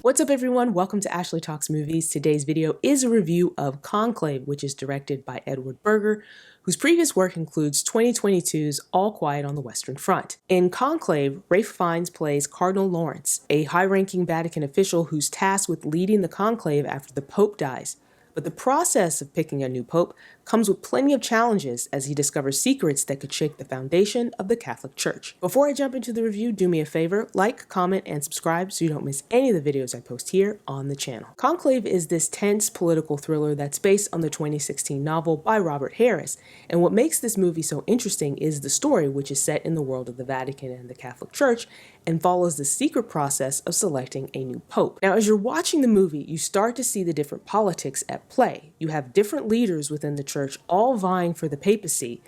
What's up everyone? Welcome to Ashley Talks Movies. Today's video is a review of Conclave, which is directed by Edward Berger, whose previous work includes 2022's All Quiet on the Western Front. In Conclave, Ralph Fiennes plays Cardinal Lawrence, a high-ranking Vatican official who's tasked with leading the conclave after the Pope dies. But the process of picking a new pope comes with plenty of challenges as he discovers secrets that could shake the foundation of the Catholic Church. Before I jump into the review, do me a favor, like, comment, and subscribe so you don't miss any of the videos I post here on the channel. Conclave is this tense political thriller that's based on the 2016 novel by Robert Harris, and what makes this movie so interesting is the story, which is set in the world of the Vatican and the Catholic Church, and follows the secret process of selecting a new pope. Now, as you're watching the movie, you start to see the different politics at play. You have different leaders within the church all vying for the papacy,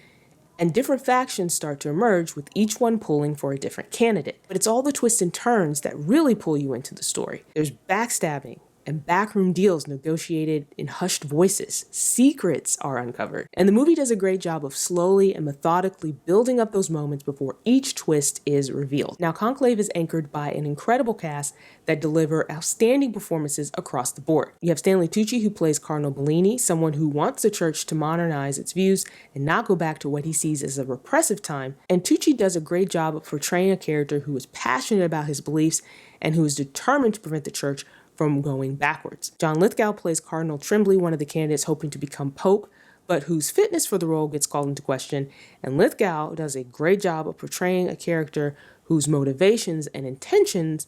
and different factions start to emerge with each one pulling for a different candidate. But it's all the twists and turns that really pull you into the story. There's backstabbing and backroom deals negotiated in hushed voices. Secrets are uncovered. And the movie does a great job of slowly and methodically building up those moments before each twist is revealed. Now, Conclave is anchored by an incredible cast that deliver outstanding performances across the board. You have Stanley Tucci, who plays Cardinal Bellini, someone who wants the church to modernize its views and not go back to what he sees as a repressive time. And Tucci does a great job of portraying a character who is passionate about his beliefs and who is determined to prevent the church from going backwards. John Lithgow plays Cardinal Tremblay, one of the candidates hoping to become Pope, but whose fitness for the role gets called into question, and Lithgow does a great job of portraying a character whose motivations and intentions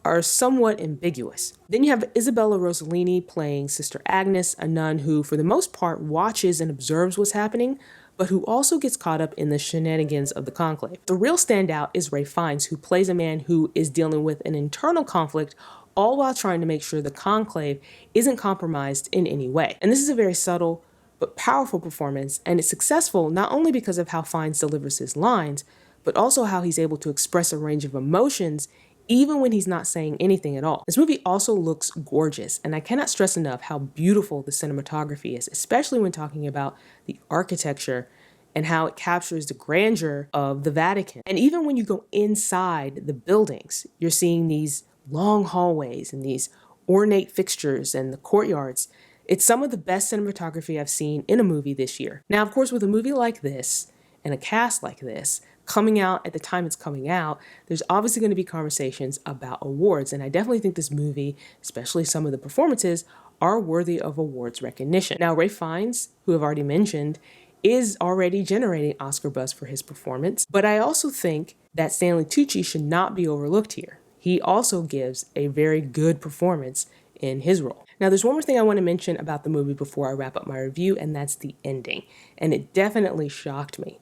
are somewhat ambiguous. Then you have Isabella Rossellini playing Sister Agnes, a nun who, for the most part, watches and observes what's happening, but who also gets caught up in the shenanigans of the conclave. The real standout is Ralph Fiennes, who plays a man who is dealing with an internal conflict, all while trying to make sure the conclave isn't compromised in any way. And this is a very subtle but powerful performance, and it's successful not only because of how Fiennes delivers his lines, but also how he's able to express a range of emotions even when he's not saying anything at all. This movie also looks gorgeous, and I cannot stress enough how beautiful the cinematography is, especially when talking about the architecture and how it captures the grandeur of the Vatican. And even when you go inside the buildings, you're seeing these long hallways and these ornate fixtures and the courtyards. It's some of the best cinematography I've seen in a movie this year. Now, of course, with a movie like this and a cast like this coming out at the time it's coming out, there's obviously going to be conversations about awards. And I definitely think this movie, especially some of the performances, are worthy of awards recognition. Now, Ralph Fiennes, who I've already mentioned, is already generating Oscar buzz for his performance. But I also think that Stanley Tucci should not be overlooked here. He also gives a very good performance in his role. Now, there's one more thing I want to mention about the movie before I wrap up my review, and that's the ending. And it definitely shocked me.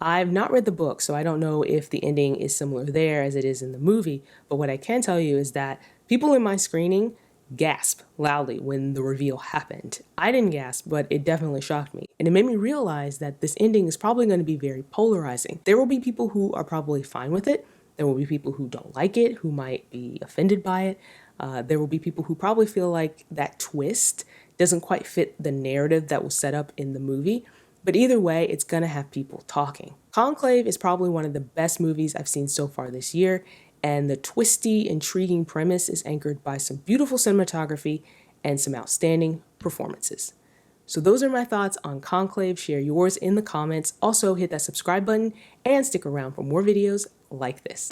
I've not read the book, so I don't know if the ending is similar there as it is in the movie, but what I can tell you is that people in my screening gasped loudly when the reveal happened. I didn't gasp, but it definitely shocked me. And it made me realize that this ending is probably going to be very polarizing. There will be people who are probably fine with it. There will be people who don't like it, who might be offended by it. There will be people who probably feel like that twist doesn't quite fit the narrative that was set up in the movie. But either way, it's going to have people talking. Conclave is probably one of the best movies I've seen so far this year, and the twisty, intriguing premise is anchored by some beautiful cinematography and some outstanding performances. So those are my thoughts on Conclave. Share yours in the comments. Also, hit that subscribe button and stick around for more videos like this.